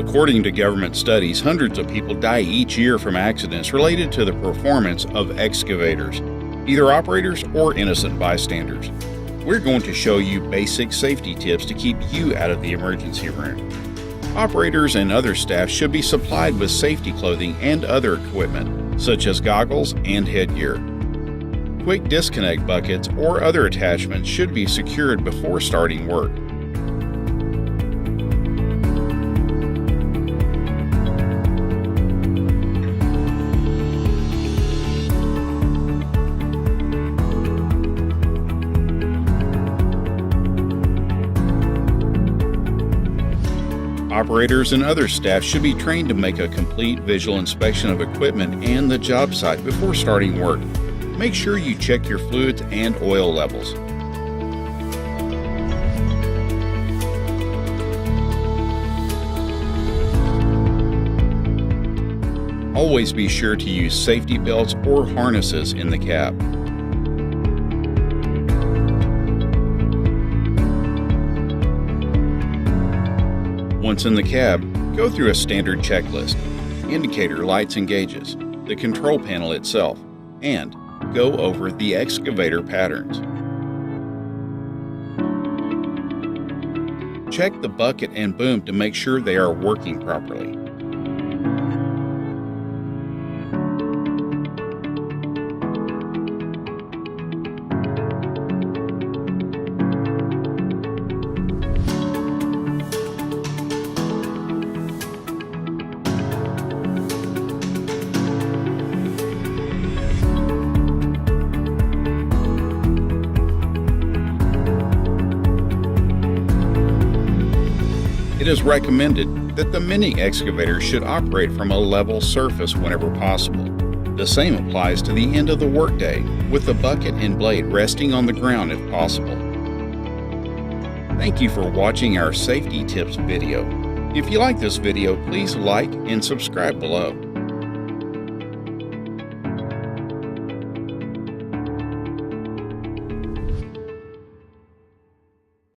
According to government studies, hundreds of people die each year from accidents related to the performance of excavators, either operators or innocent bystanders. We're going to show you basic safety tips to keep you out of the emergency room. Operators and other staff should be supplied with safety clothing and other equipment, such as goggles and headgear. Quick disconnect buckets or other attachments should be secured before starting work. Operators and other staff should be trained to make a complete visual inspection of equipment and the job site before starting work. Make sure you check your fluids and oil levels. Always be sure to use safety belts or harnesses in the cab. Once in the cab, go through a standard checklist: indicator lights and gauges, the control panel itself, and go over the excavator patterns. Check the bucket and boom to make sure they are working properly. It is recommended that the mini excavator should operate from a level surface whenever possible. The same applies to the end of the workday, with the bucket and blade resting on the ground if possible. Thank you for watching our safety tips video. If you like this video, please like and subscribe below.